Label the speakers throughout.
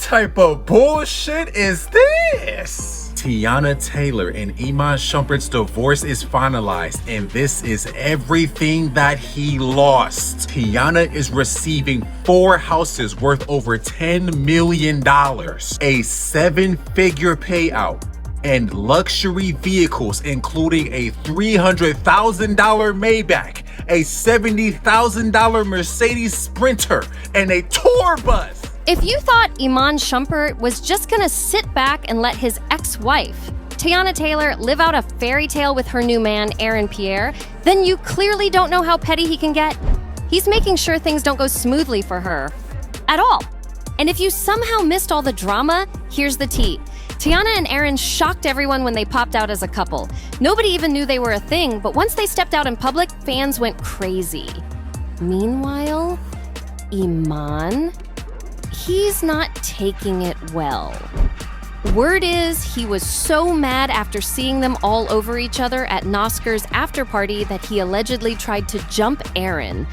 Speaker 1: type of bullshit is this? Teyana Taylor and Iman Shumpert's divorce is finalized, and this is everything that he lost. Teyana is receiving 4 houses worth over $10 million, a 7-figure payout, and luxury vehicles including a $300,000 Maybach, a $70,000 Mercedes Sprinter, and a tour bus.
Speaker 2: If you thought Iman Shumpert was just gonna sit back and let his ex-wife, Teyana Taylor, live out a fairy tale with her new man, Aaron Pierre, then you clearly don't know how petty he can get. He's making sure things don't go smoothly for her. At all. And if you somehow missed all the drama, here's the tea. Teyana and Aaron shocked everyone when they popped out as a couple. Nobody even knew they were a thing, but once they stepped out in public, fans went crazy. Meanwhile, Iman, he's not taking it well. Word is he was so mad after seeing them all over each other at Nosker's after party that he allegedly tried to jump Aaron.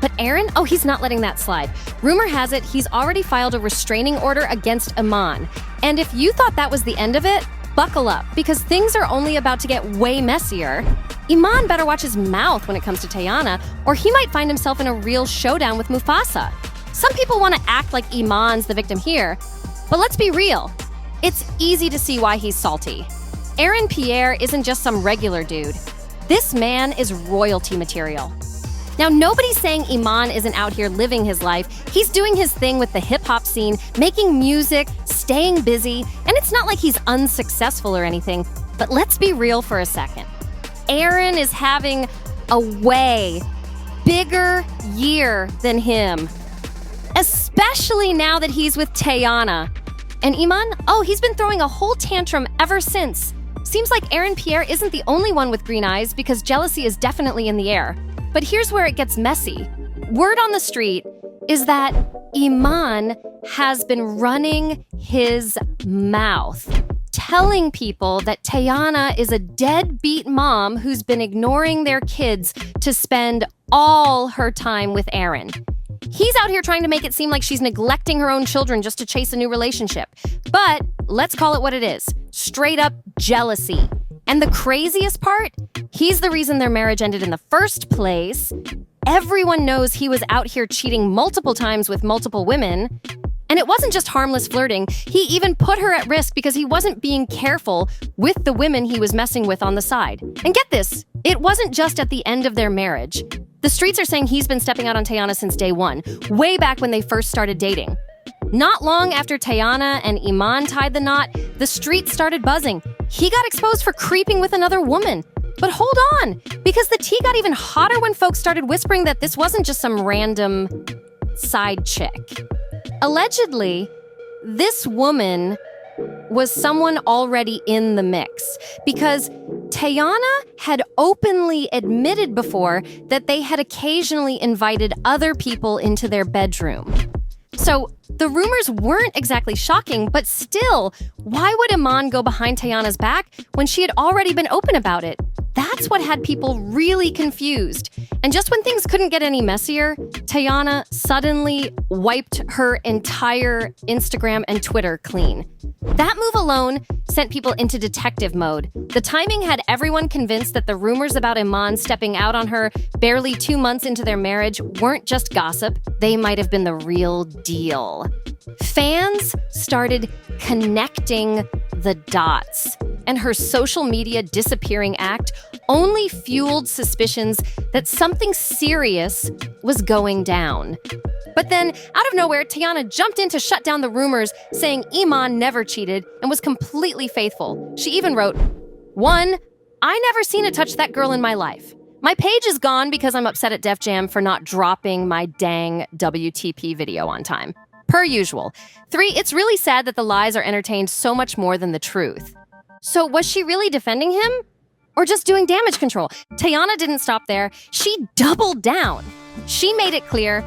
Speaker 2: But Aaron? Oh, he's not letting that slide. Rumor has it he's already filed a restraining order against Iman. And if you thought that was the end of it, buckle up, because things are only about to get way messier. Iman better watch his mouth when it comes to Teyana, or he might find himself in a real showdown with Mufasa. Some people want to act like Iman's the victim here, but let's be real. It's easy to see why he's salty. Aaron Pierre isn't just some regular dude. This man is royalty material. Now, nobody's saying Iman isn't out here living his life. He's doing his thing with the hip-hop scene, making music, staying busy, and it's not like he's unsuccessful or anything. But let's be real for a second. Aaron is having a way bigger year than him. Especially now that he's with Teyana. And Iman? Oh, he's been throwing a whole tantrum ever since. Seems like Aaron Pierre isn't the only one with green eyes, because jealousy is definitely in the air. But here's where it gets messy. Word on the street is that Iman has been running his mouth, telling people that Teyana is a deadbeat mom who's been ignoring their kids to spend all her time with Aaron. He's out here trying to make it seem like she's neglecting her own children just to chase a new relationship. But let's call it what it is. Straight up jealousy. And the craziest part? He's the reason their marriage ended in the first place. Everyone knows he was out here cheating multiple times with multiple women. And it wasn't just harmless flirting. He even put her at risk because he wasn't being careful with the women he was messing with on the side. And get this, it wasn't just at the end of their marriage. The streets are saying he's been stepping out on Teyana since day one, way back when they first started dating. Not long after Teyana and Iman tied the knot, the streets started buzzing. He got exposed for creeping with another woman. But hold on, because the tea got even hotter when folks started whispering that this wasn't just some random side chick. Allegedly, this woman was someone already in the mix, because Teyana had openly admitted before that they had occasionally invited other people into their bedroom. So the rumors weren't exactly shocking, but still, why would Iman go behind Teyana's back when she had already been open about it? That's what had people really confused. And just when things couldn't get any messier, Teyana suddenly wiped her entire Instagram and Twitter clean. That move alone sent people into detective mode. The timing had everyone convinced that the rumors about Iman stepping out on her barely 2 months into their marriage weren't just gossip. They might have been the real deal. Fans started connecting the dots, and her social media disappearing act only fueled suspicions that something serious was going down. But then, out of nowhere, Teyana jumped in to shut down the rumors, saying Iman never cheated and was completely faithful. She even wrote, "1, I never seen a touch that girl in my life. My page is gone because I'm upset at Def Jam for not dropping my dang WTP video on time. Per usual. 3, it's really sad that the lies are entertained so much more than the truth." So was she really defending him? Or just doing damage control? Teyana didn't stop there. She doubled down. She made it clear,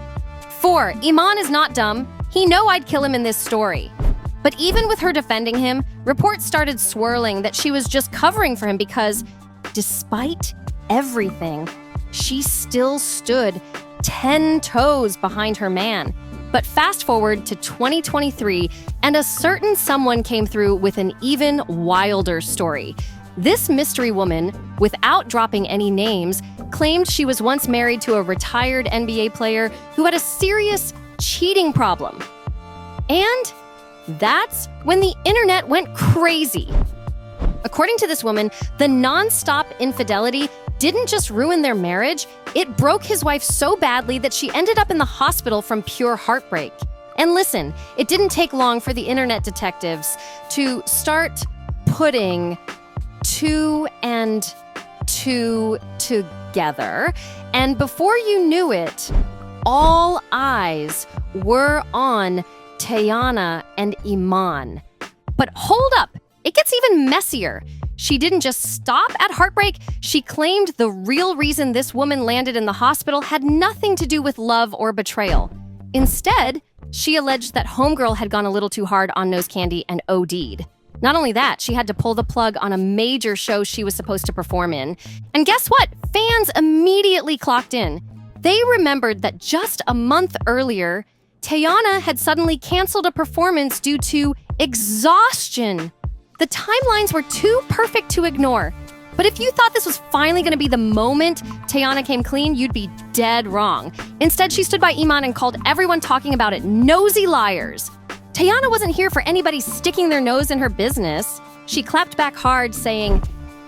Speaker 2: 4, Iman is not dumb. He know I'd kill him in this story. But even with her defending him, reports started swirling that she was just covering for him because, despite everything, she still stood 10 toes behind her man. But fast forward to 2023, and a certain someone came through with an even wilder story. This mystery woman, without dropping any names, claimed she was once married to a retired NBA player who had a serious cheating problem. And that's when the internet went crazy. According to this woman, the nonstop infidelity didn't just ruin their marriage, it broke his wife so badly that she ended up in the hospital from pure heartbreak. And listen, it didn't take long for the internet detectives to start putting two and two together. And before you knew it, all eyes were on Teyana and Iman. But hold up, it gets even messier. She didn't just stop at heartbreak, she claimed the real reason this woman landed in the hospital had nothing to do with love or betrayal. Instead, she alleged that homegirl had gone a little too hard on nose candy and OD'd. Not only that, she had to pull the plug on a major show she was supposed to perform in. And guess what? Fans immediately clocked in. They remembered that just a month earlier, Teyana had suddenly canceled a performance due to exhaustion. The timelines were too perfect to ignore. But if you thought this was finally going to be the moment Teyana came clean, you'd be dead wrong. Instead, she stood by Iman and called everyone talking about it nosy liars. Teyana wasn't here for anybody sticking their nose in her business. She clapped back hard, saying,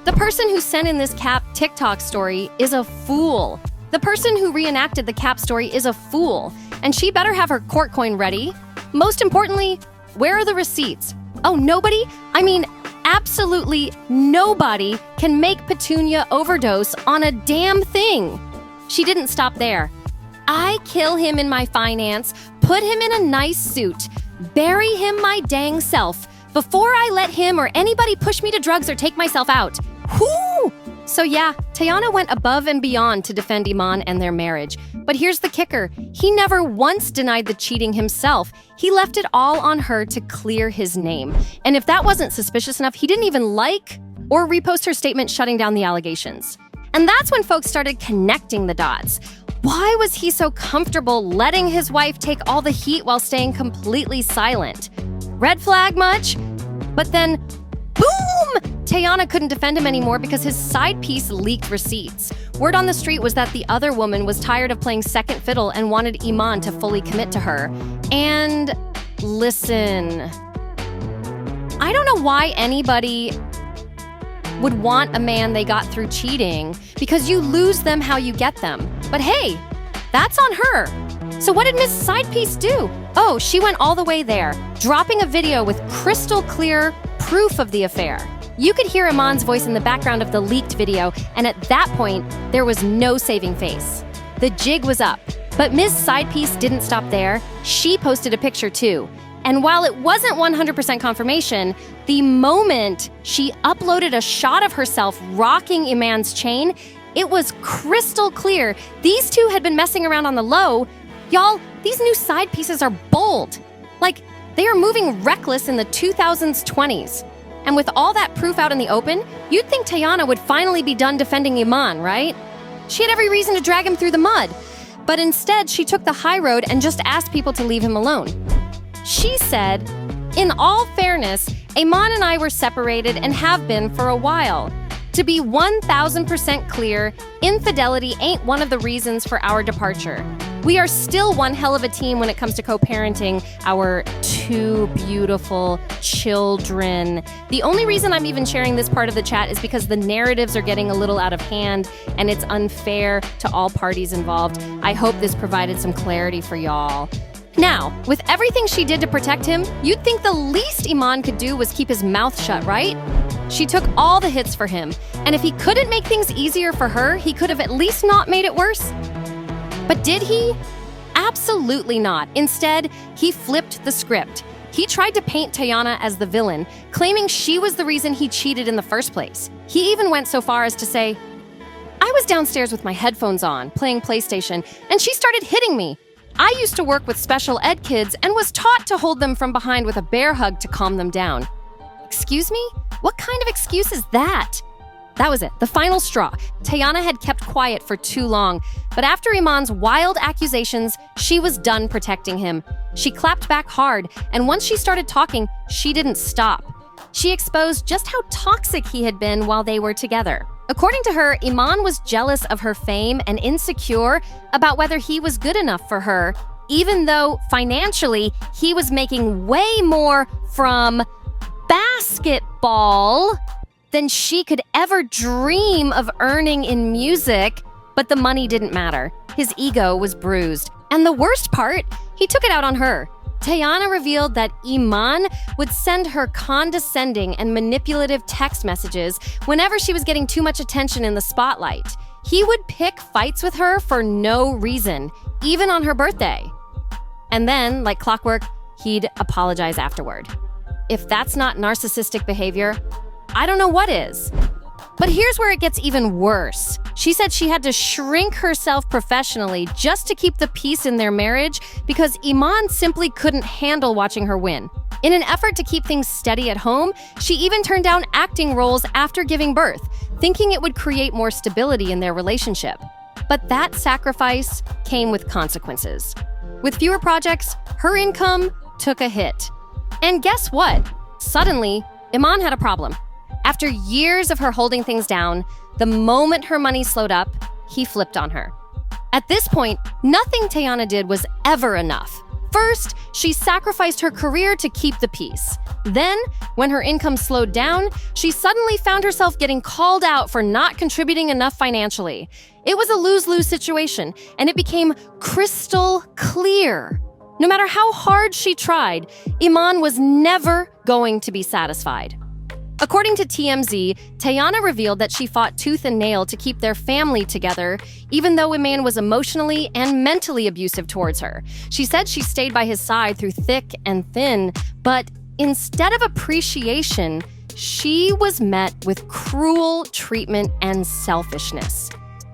Speaker 2: "The person who sent in this Cap TikTok story is a fool. The person who reenacted the Cap story is a fool, and she better have her court coin ready. Most importantly, where are the receipts? Oh, nobody? I mean, absolutely nobody can make Petunia overdose on a damn thing." She didn't stop there. "I kill him in my finance, put him in a nice suit, bury him my dang self, before I let him or anybody push me to drugs or take myself out." Whoo! So yeah, Teyana went above and beyond to defend Iman and their marriage. But here's the kicker. He never once denied the cheating himself. He left it all on her to clear his name. And if that wasn't suspicious enough, he didn't even like or repost her statement shutting down the allegations. And that's when folks started connecting the dots. Why was he so comfortable letting his wife take all the heat while staying completely silent? Red flag much? But then, boom! Teyana couldn't defend him anymore because his side piece leaked receipts. Word on the street was that the other woman was tired of playing second fiddle and wanted Iman to fully commit to her. And listen, I don't know why anybody would want a man they got through cheating, because you lose them how you get them. But hey, that's on her. So what did Miss Sidepiece do? Oh, she went all the way there, dropping a video with crystal clear proof of the affair. You could hear Iman's voice in the background of the leaked video, and at that point, there was no saving face. The jig was up, but Ms. Sidepiece didn't stop there. She posted a picture too. And while it wasn't 100% confirmation, the moment she uploaded a shot of herself rocking Iman's chain, it was crystal clear these two had been messing around on the low. Y'all, these new side pieces are bold. Like, they are moving reckless in the 2000s, 20s. And with all that proof out in the open, you'd think Teyana would finally be done defending Iman, right? She had every reason to drag him through the mud. But instead, she took the high road and just asked people to leave him alone. She said, "In all fairness, Iman and I were separated and have been for a while. To be 1000% clear, infidelity ain't one of the reasons for our departure. We are still one hell of a team when it comes to co-parenting our two beautiful children." The only reason I'm even sharing this part of the chat is because the narratives are getting a little out of hand and it's unfair to all parties involved. I hope this provided some clarity for y'all. Now, with everything she did to protect him, you'd think the least Iman could do was keep his mouth shut, right? She took all the hits for him, and if he couldn't make things easier for her, he could have at least not made it worse. But did he? Absolutely not. Instead, he flipped the script. He tried to paint Teyana as the villain, claiming she was the reason he cheated in the first place. He even went so far as to say, "I was downstairs with my headphones on, playing PlayStation, and she started hitting me. I used to work with special ed kids and was taught to hold them from behind with a bear hug to calm them down." Excuse me? What kind of excuse is that? That was it, the final straw. Teyana had kept quiet for too long, but after Iman's wild accusations, she was done protecting him. She clapped back hard, and once she started talking, she didn't stop. She exposed just how toxic he had been while they were together. According to her, Iman was jealous of her fame and insecure about whether he was good enough for her, even though financially he was making way more from basketball than she could ever dream of earning in music. But the money didn't matter. His ego was bruised. And the worst part, he took it out on her. Teyana revealed that Iman would send her condescending and manipulative text messages whenever she was getting too much attention in the spotlight. He would pick fights with her for no reason, even on her birthday. And then, like clockwork, he'd apologize afterward. If that's not narcissistic behavior, I don't know what is. But here's where it gets even worse. She said she had to shrink herself professionally just to keep the peace in their marriage because Iman simply couldn't handle watching her win. In an effort to keep things steady at home, she even turned down acting roles after giving birth, thinking it would create more stability in their relationship. But that sacrifice came with consequences. With fewer projects, her income took a hit. And guess what? Suddenly, Iman had a problem. After years of her holding things down, the moment her money slowed up, he flipped on her. At this point, nothing Teyana did was ever enough. First, she sacrificed her career to keep the peace. Then, when her income slowed down, she suddenly found herself getting called out for not contributing enough financially. It was a lose-lose situation, and it became crystal clear. No matter how hard she tried, Iman was never going to be satisfied. According to TMZ, Teyana revealed that she fought tooth and nail to keep their family together, even though Iman was emotionally and mentally abusive towards her. She said she stayed by his side through thick and thin, but instead of appreciation, she was met with cruel treatment and selfishness.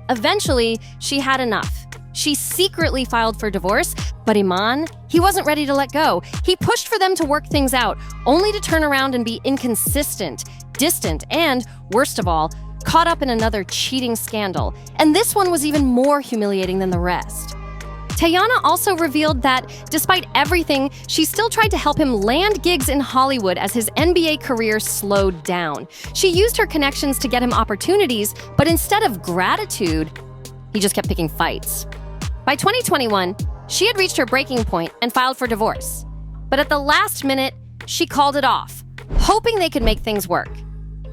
Speaker 2: Eventually, she had enough. She secretly filed for divorce, but Iman, he wasn't ready to let go. He pushed for them to work things out, only to turn around and be inconsistent, distant, and, worst of all, caught up in another cheating scandal. And this one was even more humiliating than the rest. Teyana also revealed that, despite everything, she still tried to help him land gigs in Hollywood as his NBA career slowed down. She used her connections to get him opportunities, but instead of gratitude, he just kept picking fights. By 2021, she had reached her breaking point and filed for divorce. But at the last minute, she called it off, hoping they could make things work.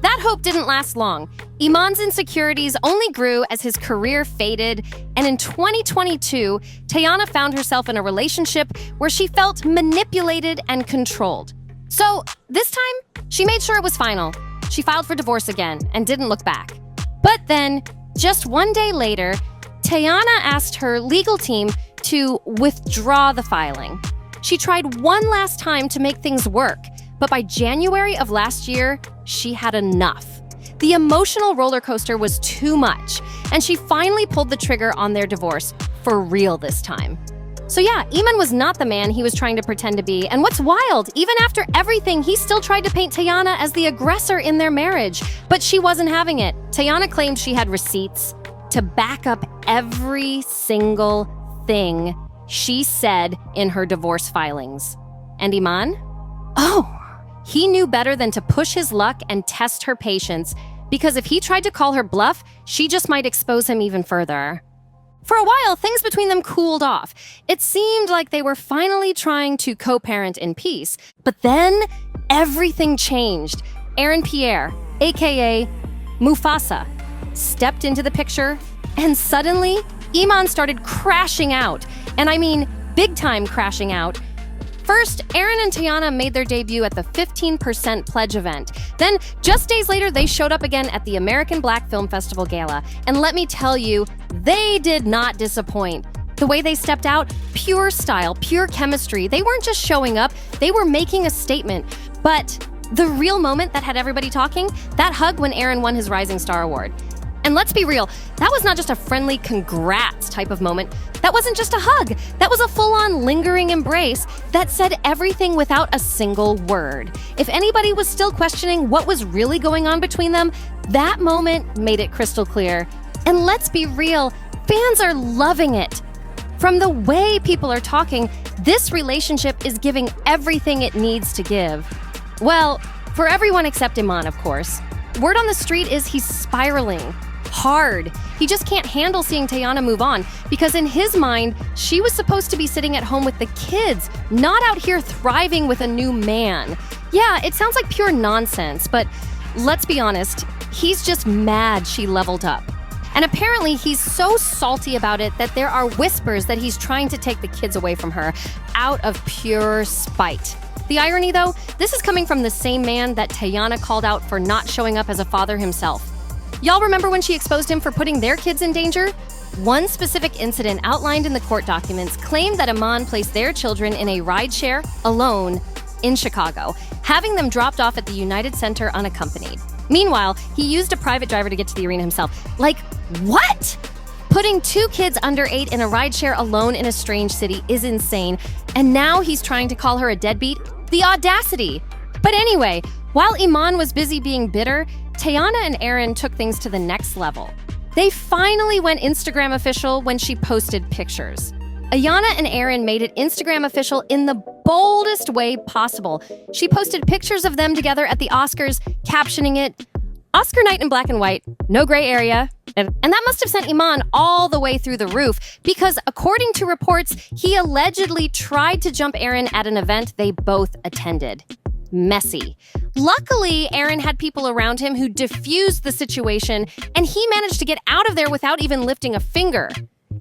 Speaker 2: That hope didn't last long. Iman's insecurities only grew as his career faded, and in 2022, Teyana found herself in a relationship where she felt manipulated and controlled. So this time, she made sure it was final. She filed for divorce again and didn't look back. But then, just one day later, Teyana asked her legal team to withdraw the filing. She tried one last time to make things work, but by January of last year, she had enough. The emotional roller coaster was too much, and she finally pulled the trigger on their divorce, for real this time. So yeah, Iman was not the man he was trying to pretend to be, and what's wild, even after everything, he still tried to paint Teyana as the aggressor in their marriage, but she wasn't having it. Teyana claimed she had receipts to back up every single thing she said in her divorce filings. And Iman? Oh, he knew better than to push his luck and test her patience, because if he tried to call her bluff, she just might expose him even further. For a while, things between them cooled off. It seemed like they were finally trying to co-parent in peace. But then, everything changed. Aaron Pierre, aka Mufasa, stepped into the picture, and suddenly, Iman started crashing out. And I mean, big time crashing out. First, Aaron and Teyana made their debut at the 15% Pledge event. Then, just days later, they showed up again at the American Black Film Festival Gala. And let me tell you, they did not disappoint. The way they stepped out, pure style, pure chemistry. They weren't just showing up, they were making a statement. But the real moment that had everybody talking, that hug when Aaron won his Rising Star Award. And let's be real, that was not just a friendly congrats type of moment. That wasn't just a hug. That was a full-on lingering embrace that said everything without a single word. If anybody was still questioning what was really going on between them, that moment made it crystal clear. And let's be real, fans are loving it. From the way people are talking, this relationship is giving everything it needs to give. Well, for everyone except Iman, of course. Word on the street is he's spiraling. Hard. He just can't handle seeing Teyana move on because in his mind, she was supposed to be sitting at home with the kids, not out here thriving with a new man. Yeah, it sounds like pure nonsense, but let's be honest, he's just mad she leveled up. And apparently he's so salty about it that there are whispers that he's trying to take the kids away from her out of pure spite. The irony, though, this is coming from the same man that Teyana called out for not showing up as a father himself. Y'all remember when she exposed him for putting their kids in danger? One specific incident outlined in the court documents claimed that Iman placed their children in a rideshare alone in Chicago, having them dropped off at the United Center unaccompanied. Meanwhile, he used a private driver to get to the arena himself. Like, what? Putting 2 kids under 8 in a rideshare alone in a strange city is insane, and now he's trying to call her a deadbeat? The audacity! But anyway, while Iman was busy being bitter, Teyana and Aaron took things to the next level. They finally went Instagram official when she posted pictures. Teyana and Aaron made it Instagram official in the boldest way possible. She posted pictures of them together at the Oscars, captioning it, "Oscar night in black and white, no gray area." And that must have sent Iman all the way through the roof because, according to reports, he allegedly tried to jump Aaron at an event they both attended. Messy. Luckily, Aaron had people around him who diffused the situation, and he managed to get out of there without even lifting a finger.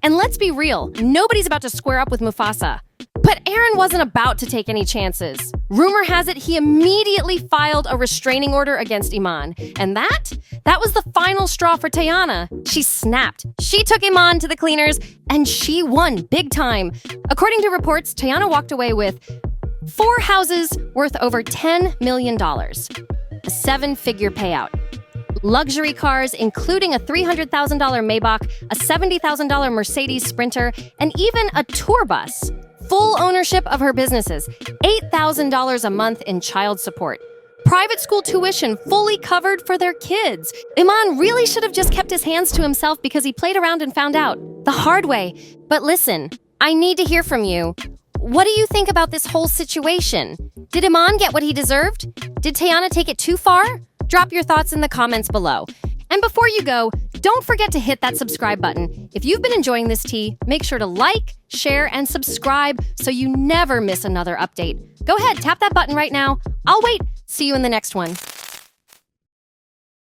Speaker 2: And let's be real, nobody's about to square up with Mufasa. But Aaron wasn't about to take any chances. Rumor has it he immediately filed a restraining order against Iman. And that was the final straw for Teyana. She snapped. She took Iman to the cleaners, and she won big time. According to reports, Teyana walked away with 4 houses worth over $10 million, a 7-figure payout, luxury cars including a $300,000 Maybach, a $70,000 Mercedes Sprinter, and even a tour bus, full ownership of her businesses, $8,000 a month in child support, private school tuition fully covered for their kids. Iman really should have just kept his hands to himself because he played around and found out the hard way. But listen, I need to hear from you. What do you think about this whole situation? Did Iman get what he deserved? Did Teyana take it too far? Drop your thoughts in the comments below. And before you go, don't forget to hit that subscribe button. If you've been enjoying this tea, make sure to like, share, and subscribe so you never miss another update. Go ahead, tap that button right now. I'll wait. See you in the next one.